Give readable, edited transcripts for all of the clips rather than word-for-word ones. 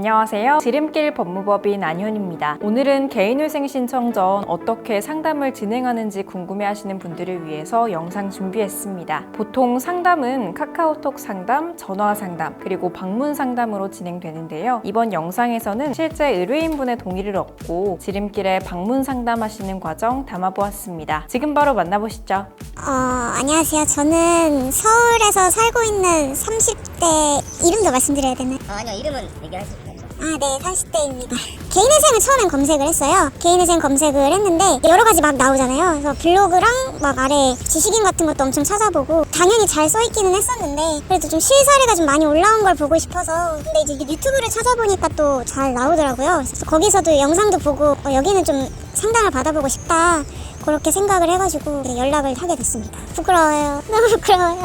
안녕하세요. 지름길 법무법인 안현입니다. 오늘은 개인회생 신청 전 어떻게 상담을 진행하는지 궁금해하시는 분들을 위해서 영상 준비했습니다. 보통 상담은 카카오톡 상담, 전화 상담, 그리고 방문 상담으로 진행되는데요. 이번 영상에서는 실제 의뢰인분의 동의를 얻고 지름길에 방문 상담하시는 과정 담아보았습니다. 지금 바로 만나보시죠. 안녕하세요. 저는 서울에서 살고 있는 30대, 이름도 말씀드려야 되나요? 아니요, 이름은 얘기할 수 있죠. 네, 30대입니다. 개인회생을 처음엔 검색을 했어요. 개인회생 검색을 했는데 여러 가지 막 나오잖아요. 그래서 블로그랑 막 아래 지식인 같은 것도 엄청 찾아보고 당연히 잘 써있기는 했었는데 그래도 좀 실사례가 좀 많이 올라온 걸 보고 싶어서 근데 이제 유튜브를 찾아보니까 또 잘 나오더라고요. 그래서 거기서도 영상도 보고 여기는 좀 상담을 받아보고 싶다. 그렇게 생각을 해가지고 연락을 하게 됐습니다. 부끄러워요. 너무 부끄러워요.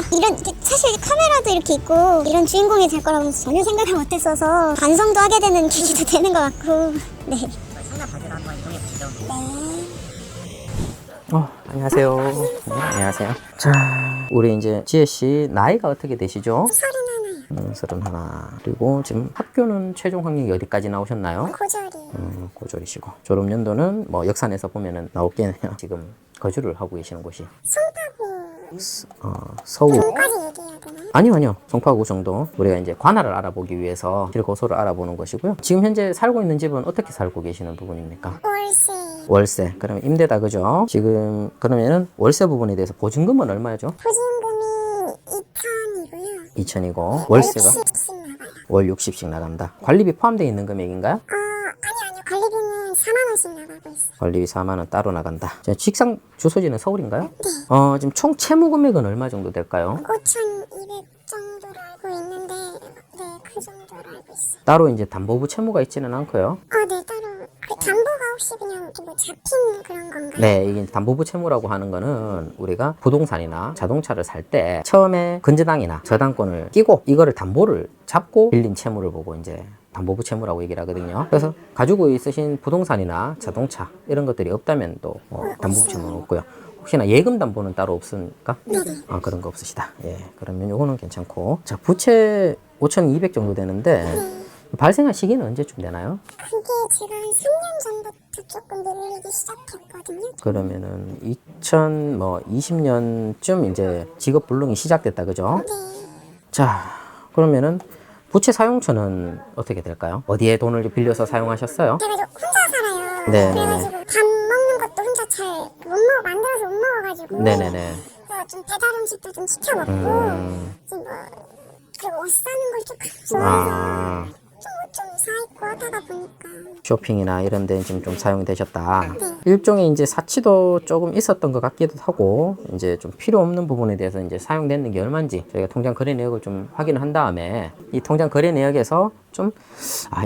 사실 카메라도 이렇게 있고 이런 주인공이 될 거라고는 전혀 생각을 못했어서 반성도 하게 되는 계기도 되는 것 같고. 네. 상담 받으러 한번 이용해 보시죠. 안녕하세요. 네, 안녕하세요. 자, 우리 이제 지혜씨 나이가 어떻게 되시죠? 31. 그리고 지금 학교는 최종 학력이 어디까지 나오셨나요? 고졸이요. 고졸이시고 졸업 연도는 뭐 역산해서 보면은 나오겠네요. 지금 거주를 하고 계시는 곳이 서울. 까지 얘기해야 되나요? 아니요. 송파구 정도. 우리가 이제 관할을 알아보기 위해서 실거소를 알아보는 것이고요. 지금 현재 살고 있는 집은 어떻게 살고 계시는 부분입니까? 월세. 그러면 임대다, 그죠? 지금 그러면은 월세 부분에 대해서 보증금은 얼마죠? 보증금이 2,000이고요. 2,000이고 월세가 60씩 나가요. 월 60씩 나간다. 관리비 포함되어 있는 금액인가요? 아니요. 관리비는 4만원씩 나가고 있어요. 관리비 4만 원 따로 나간다. 직장 주소지는 서울인가요? 네. 지금 총 채무 금액은 얼마 정도 될까요? 5,200 정도로 알고 있는데, 네, 그 정도로 알고 있어요. 따로 이제 담보부 채무가 있지는 않고요. 네, 따로. 그 담보가 혹시 그냥 뭐 잡힌 그런 건가요? 네, 이게 담보부 채무라고 하는 거는 우리가 부동산이나 자동차를 살 때 처음에 근저당이나 저당권을 끼고 이거를 담보를 잡고 빌린 채무를 보고 이제 담보부 채무라고 얘기를 하거든요. 그래서 가지고 있으신 부동산이나 자동차 이런 것들이 없다면 또 담보부 채무는 없고요. 혹시나 예금 담보는 따로 없습니까? 네. 그런 거 없으시다. 예, 그러면 요거는 괜찮고. 자, 부채 5,200 정도 되는데 발생한 시기는 언제쯤 되나요? 그게 제가 한 3년 전부터 조금 늘리기 시작했거든요. 그러면은 2020년쯤 이제 직업 불능이 시작됐다, 그죠? 네. 자, 그러면은 부채 사용처는 어떻게 될까요? 어디에 돈을 빌려서 사용하셨어요? 제가 혼자 살아요. 네. 그래가지고 밥 먹는 것도 혼자 만들어서 못 먹어가지고. 네네네. 그래서 좀 배달 음식도 좀 시켜 먹고. 그리고 옷 사는 걸 조금 좋아해서. 좀 사입고 하다가 보니까 쇼핑이나 이런 데 좀 사용되셨다. 일종의 이제 사치도 조금 있었던 것 같기도 하고, 이제 좀 필요 없는 부분에 대해서 이제 사용됐는 게 얼마인지 저희가 통장 거래 내역을 좀 확인을 한 다음에 이 통장 거래 내역에서 좀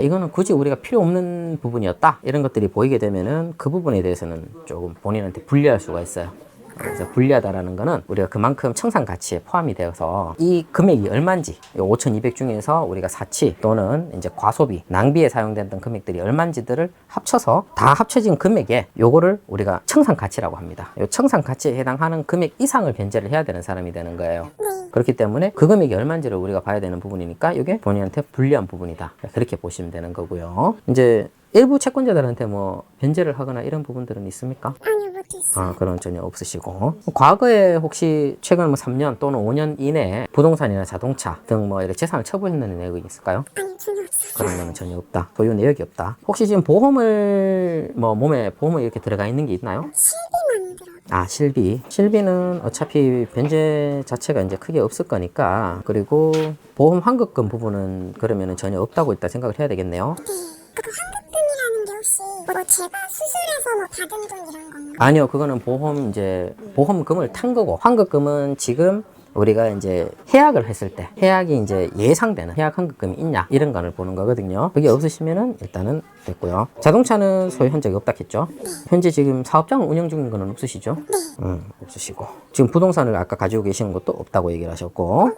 이거는 굳이 우리가 필요 없는 부분이었다 이런 것들이 보이게 되면은 그 부분에 대해서는 조금 본인한테 불리할 수가 있어요. 그래서 불리하다라는 거는 우리가 그만큼 청산 가치에 포함이 되어서 이 금액이 얼마인지 5,200 중에서 우리가 사치 또는 이제 과소비, 낭비에 사용됐던 금액들이 얼마인지들을 합쳐서 다 합쳐진 금액에 요거를 우리가 청산 가치라고 합니다. 요 청산 가치에 해당하는 금액 이상을 변제를 해야 되는 사람이 되는 거예요. 그렇기 때문에 그 금액이 얼마인지를 우리가 봐야 되는 부분이니까 이게 본인한테 불리한 부분이다. 그렇게 보시면 되는 거고요. 이제 일부 채권자들한테 뭐 변제를 하거나 이런 부분들은 있습니까? 아니요, 못했어요. 그런 전혀 없으시고, 과거에 혹시 최근 뭐 3년 또는 5년 이내에 부동산이나 자동차 등 뭐 이렇게 재산을 처분했는 내역이 있을까요? 아니, 전혀 없어요. 그런 거는 전혀 없다. 소유 내역이 없다. 혹시 지금 보험을 몸에 보험이 이렇게 들어가 있는 게 있나요? 실비만 들어요. 실비는 어차피 변제 자체가 이제 크게 없을 거니까, 그리고 보험 환급금 부분은 그러면은 전혀 없다고 일단 생각을 해야 되겠네요. 그 환급금이라는 게 혹시 제가 수술해서 받은 돈 이런 건가요? 아니요, 그거는 보험금을 탄 거고, 환급금은 지금 우리가 이제 해약을 했을 때 해약이 이제 예상되는 해약 환급금이 있냐 이런 거를 보는 거거든요. 그게 없으시면은 일단은 됐고요. 자동차는 소유한 적이 없다 했죠. 현재 지금 사업장을 운영 중인 거는 없으시죠? 없으시고, 지금 부동산을 아까 가지고 계시는 것도 없다고 얘기를 하셨고,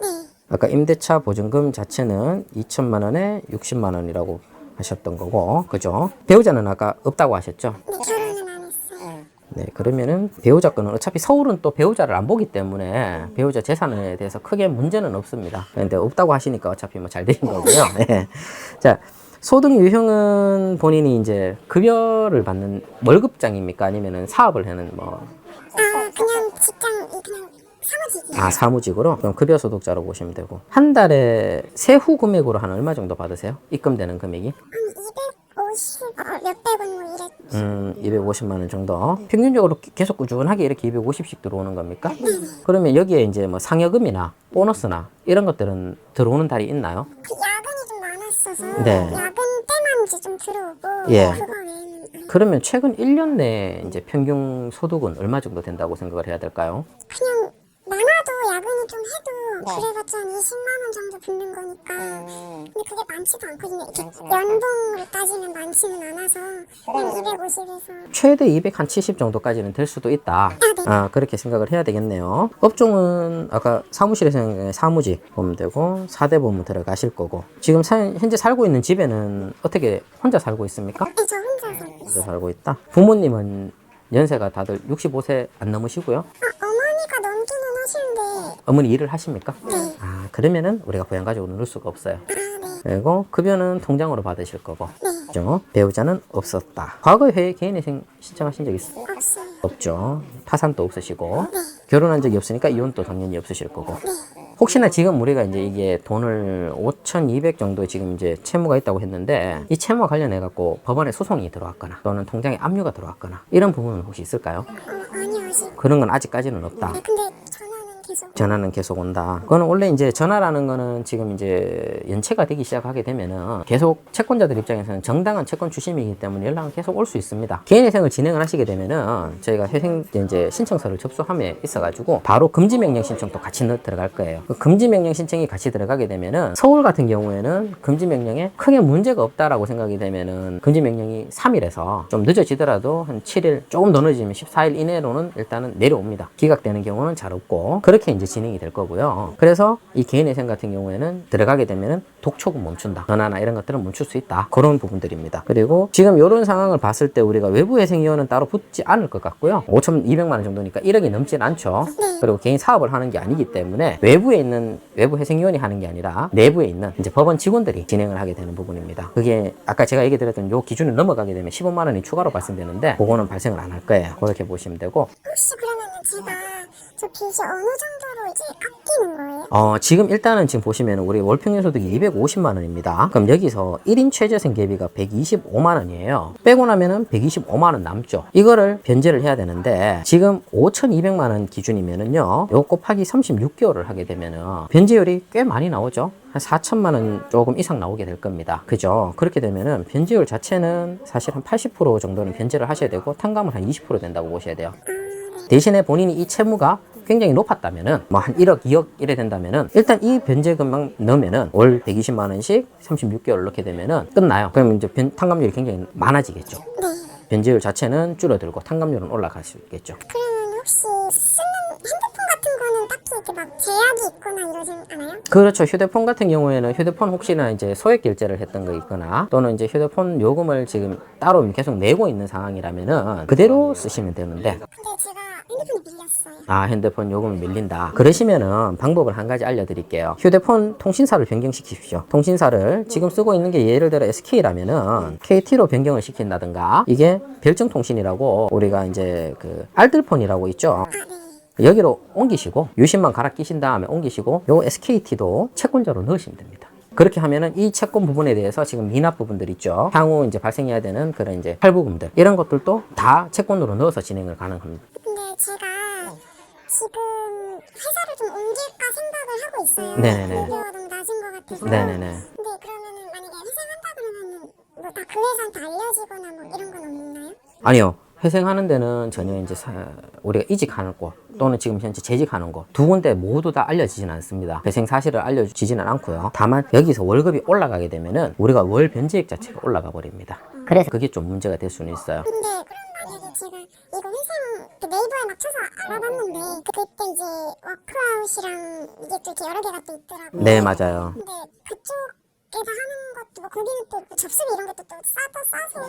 아까 임대차 보증금 자체는 2천만 원에 60만 원이라고 하셨던 거고, 그죠? 배우자는 아까 없다고 하셨죠? 네, 결혼은 안 했어요. 네, 그러면은 배우자 거는 어차피 서울은 또 배우자를 안 보기 때문에 배우자 재산에 대해서 크게 문제는 없습니다. 근데 없다고 하시니까 어차피 뭐 잘 되신 거고요. 네. 자, 소득 유형은 본인이 이제 급여를 받는 월급장입니까? 아니면은 사업을 하는 뭐? 그냥 직장, 그냥 사무직이요. 아, 사무직으로? 그럼 급여 소득자로 보시면 되고. 한 달에 세후 금액으로 한 얼마 정도 받으세요? 입금되는 금액이? 한 250, 몇백 원 뭐 이래. 250만 원 정도. 평균적으로 계속 꾸준하게 이렇게 250씩 들어오는 겁니까? 그러면 여기에 이제 뭐 상여금이나 보너스나 이런 것들은 들어오는 달이 있나요? 야근이 좀 많았어서 네. 야근 때만 이제 좀 들어오고 예. 그거 외에는 그러면 최근 1년 내에 이제 평균 소득은 얼마 정도 된다고 생각을 해야 될까요? 그냥 많아도 야근을 좀 해도 그래봤자 한 20만 원 정도 붙는 거니까 근데 그게 많지도 않거든요. 이렇게 연봉으로 따지면 많지는 않아서 그냥 250에서 최대 270 정도까지는 될 수도 있다. 아, 그렇게 생각을 해야 되겠네요. 업종은 아까 사무실에서 사무직 보면 되고 4대 보면 들어가실 거고 지금 현재 살고 있는 집에는 어떻게 혼자 살고 있습니까? 네, 저 혼자 살고 있어요. 혼자 살고 있다. 부모님은 연세가 다들 65세 안 넘으시고요. 어머니가 넘기는 하시는데 어머니 일을 하십니까? 네. 아, 그러면은 우리가 부양가족으로 넣을 수가 없어요. 네. 그리고 급여는 통장으로 받으실 거고. 그죠? 배우자는 없었다. 과거에 개인회생 신청하신 적 있어요? 없어요. 없죠. 파산도 없으시고 결혼한 적이 없으니까 이혼도 당연히 없으실 거고. 혹시나 지금 우리가 이제 이게 돈을 5,200 정도 지금 이제 채무가 있다고 했는데 이 채무와 관련해 갖고 법원에 소송이 들어왔거나 또는 통장에 압류가 들어왔거나 이런 부분은 혹시 있을까요? 아니요, 아직. 그런 건 아직까지는 없다. 네, 근데 전화는 계속. 전화는 계속 온다. 그거는 원래 이제 전화라는 거는 지금 이제 연체가 되기 시작하게 되면은 계속 채권자들 입장에서는 정당한 채권 주심이기 때문에 연락은 계속 올 수 있습니다. 개인회생을 진행을 하시게 되면은 저희가 회생 이제 신청서를 접수함에 있어가지고 바로 금지명령 신청도 같이 들어갈 거예요. 그 금지명령 신청이 같이 들어가게 되면은 서울 같은 경우에는 금지명령에 크게 문제가 없다라고 생각이 되면은 금지명령이 3일에서 좀 늦어지더라도 한 7일 조금 더 늦어지면 14일 이내로는 일단은 내려옵니다. 기각되는 경우는 잘 없고 그렇게 이제 진행이 될 거고요. 그래서 이 개인회생 같은 경우에는 들어가게 되면은 독촉은 멈춘다. 전화나 이런 것들은 멈출 수 있다. 그런 부분들입니다. 그리고 지금 이런 상황을 봤을 때 우리가 외부회생위원은 따로 붙지 않을 것 같고요. 5,200만 원 정도니까 1억이 넘진 않죠. 그리고 개인 사업을 하는 게 아니기 때문에 외부에 있는 외부회생위원이 하는 게 아니라 내부에 있는 이제 법원 직원들이 진행을 하게 되는 부분입니다. 그게 아까 제가 얘기 드렸던 요 기준을 넘어가게 되면 15만 원이 추가로 발생되는데 그거는 발생을 안 할 거예요. 그렇게 보시면 되고 혹시 그러면은 제가 저 빚이 어느 정도로 이제 갚이는 거예요? 지금 일단은 지금 보시면 우리 월 평균 소득이 250만 원입니다. 그럼 여기서 1인 최저생 대비가 125만 원이에요. 빼고 나면은 125만 원 남죠. 이거를 변제를 해야 되는데 지금 5,200만 원 기준이면은요. 요 곱하기 36개월을 하게 되면은 변제율이 꽤 많이 나오죠. 한 4천만 원 조금 이상 나오게 될 겁니다. 그죠? 그렇게 되면은 변제율 자체는 사실 한 80% 정도는 변제를 하셔야 되고 탕감은 한 20% 된다고 보셔야 돼요. 대신에 본인이 이 채무가 굉장히 높았다면은 뭐 한 1억, 2억 이래 된다면은 일단 이 변제금만 넣으면은 월 120만 원씩 36개월 넣게 되면은 끝나요. 그러면 이제 탕감률이 굉장히 많아지겠죠. 변제율 자체는 줄어들고 탕감률은 올라갈 수 있겠죠. 그러면 혹시 쓰는 핸드폰 같은 거는 딱히 이렇게 막 제약이 있거나 이러진 않아요? 그렇죠. 휴대폰 같은 경우에는 휴대폰 혹시나 이제 소액 결제를 했던 거 있거나 또는 이제 휴대폰 요금을 지금 따로 계속 내고 있는 상황이라면은 그대로 쓰시면 되는데 근데 제가 핸드폰이 밀렸어요. 핸드폰 요금을 밀린다. 그러시면은 방법을 한 가지 알려드릴게요. 휴대폰 통신사를 변경시키십시오. 통신사를 지금 쓰고 있는 게 예를 들어 SK라면은 KT로 변경을 시킨다든가 이게 별정통신이라고 우리가 이제 그 알뜰폰이라고 있죠. 여기로 옮기시고 유심만 갈아 끼신 다음에 옮기시고 요 SKT도 채권자로 넣으시면 됩니다. 그렇게 하면은 이 채권 부분에 대해서 지금 미납 부분들 있죠. 향후 이제 발생해야 되는 그런 이제 할부금들 이런 것들도 다 채권으로 넣어서 진행을 가능합니다. 근데 제가 지금 회사를 좀 옮길까 생각을 하고 있어요. 네네네. 급여가 너무 낮은 것 같아서. 네네네. 근데 그러면은 만약에 회생한다 그러면은 뭐 다 그 회사한테 알려지거나 뭐 이런 건 없나요? 아니요. 회생하는 데는 전혀 이제 우리가 이직하는 곳 또는 지금 현재 재직하는 곳 두 군데 모두 다 알려지진 않습니다. 회생 사실을 알려지지는 않고요. 다만 여기서 월급이 올라가게 되면은 우리가 월 변제액 자체가 올라가 버립니다. 그래서 그게 좀 문제가 될 수는 있어요. 근데 그럼 만약에 제가 이거 회생 그 네이버에 막 쳐서 알아봤는데 그때 이제 워크아웃이랑 이게 또 이렇게 여러 개가 또 있더라고요. 네, 맞아요. 근데 그쪽에서 하는 것도 뭐 거기는 또 접수비 이런 것도 또 싸서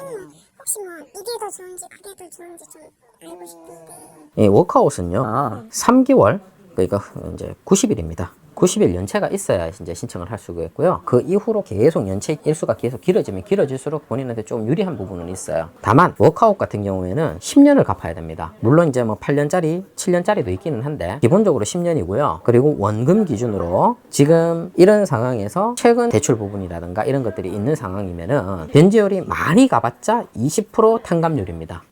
혹시 뭐 이게 더 좋은지 그게 더 좋은지 좀 알고 싶은데. 이 워크아웃은요 3개월 그러니까 이제 90일입니다. 90일 연체가 있어야 이제 신청을 할 수가 있고요. 그 이후로 계속 연체 일수가 계속 길어지면 길어질수록 본인한테 좀 유리한 부분은 있어요. 다만 워크아웃 같은 경우에는 10년을 갚아야 됩니다. 물론 이제 뭐 8년짜리, 7년짜리도 있기는 한데 기본적으로 10년이고요. 그리고 원금 기준으로 지금 이런 상황에서 최근 대출 부분이라든가 이런 것들이 있는 상황이면은 변제율이 많이 가봤자 20% 탕감률입니다.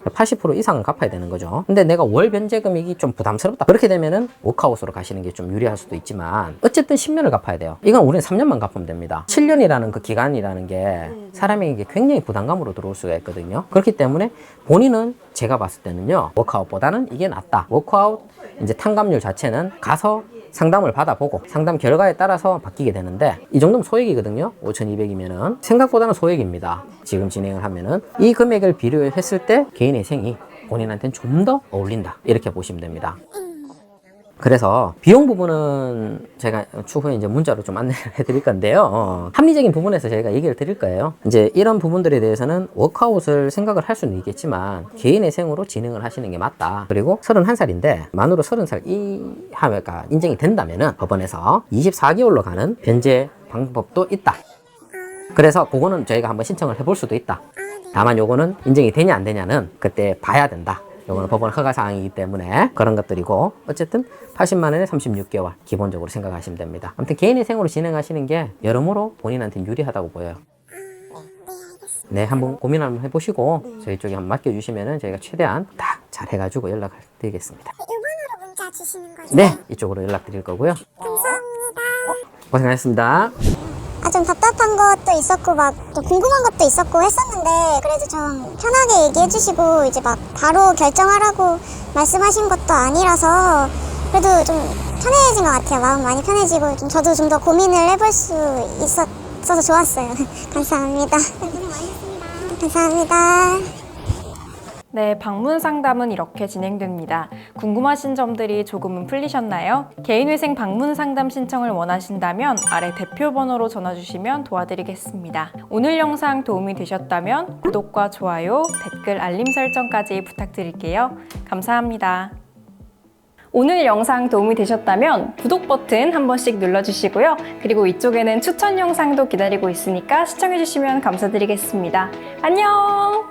80% 이상을 갚아야 되는 거죠. 근데 내가 월 변제 금액이 좀 부담스럽다. 그렇게 되면은 워크아웃으로 가시는 게 좀 유리할 수도 있지만 어쨌든 10년을 갚아야 돼요. 이건 우리는 3년만 갚으면 됩니다. 7년이라는 그 기간이라는 게 사람에게 굉장히 부담감으로 들어올 수가 있거든요. 그렇기 때문에 본인은 제가 봤을 때는요, 워크아웃보다는 이게 낫다. 워크아웃 이제 탕감률 자체는 가서 상담을 받아보고 상담 결과에 따라서 바뀌게 되는데 이 정도면 소액이거든요. 5,200이면은 생각보다는 소액입니다. 지금 진행을 하면은 이 금액을 비교했을 때 개인회생이 본인한테는 좀 더 어울린다, 이렇게 보시면 됩니다. 그래서 비용 부분은 제가 추후에 이제 문자로 좀 안내를 해드릴 건데요. 합리적인 부분에서 저희가 얘기를 드릴 거예요. 이제 이런 부분들에 대해서는 워크아웃을 생각을 할 수는 있겠지만 개인회생으로 진행을 하시는 게 맞다. 그리고 31살인데 만으로 30살 이하가 인정이 된다면은 법원에서 24개월로 가는 변제 방법도 있다. 그래서 그거는 저희가 한번 신청을 해볼 수도 있다. 다만 요거는 인정이 되냐 안 되냐는 그때 봐야 된다. 요거는 법원 허가 사항이기 때문에 그런 것들이고, 어쨌든 80만 원에 36개월 기본적으로 생각하시면 됩니다. 아무튼 개인회생으로 진행하시는 게 여러모로 본인한테 유리하다고 보여요. 네, 한번 고민 한번 해보시고 저희 쪽에 한번 맡겨주시면은 저희가 최대한 딱 잘 해가지고 연락을 드리겠습니다. 이번으로 문자 주시는 거죠? 네, 이쪽으로 연락 드릴 거고요. 감사합니다. 고생하셨습니다. 좀 답답한 것도 있었고 막 또 궁금한 것도 있었고 했었는데 그래도 좀 편하게 얘기해 주시고 이제 막 바로 결정하라고 말씀하신 것도 아니라서 그래도 좀 편해진 것 같아요. 마음 많이 편해지고 좀 저도 좀 더 고민을 해볼 수 있어서 좋았어요. 감사합니다. 고생 많으셨습니다. 감사합니다. 네, 방문 상담은 이렇게 진행됩니다. 궁금하신 점들이 조금은 풀리셨나요? 개인회생 방문 상담 신청을 원하신다면 아래 대표 번호로 전화 주시면 도와드리겠습니다. 오늘 영상 도움이 되셨다면 구독과 좋아요, 댓글, 알림 설정까지 부탁드릴게요. 감사합니다. 오늘 영상 도움이 되셨다면 구독 버튼 한 번씩 눌러주시고요. 그리고 이쪽에는 추천 영상도 기다리고 있으니까 시청해주시면 감사드리겠습니다. 안녕!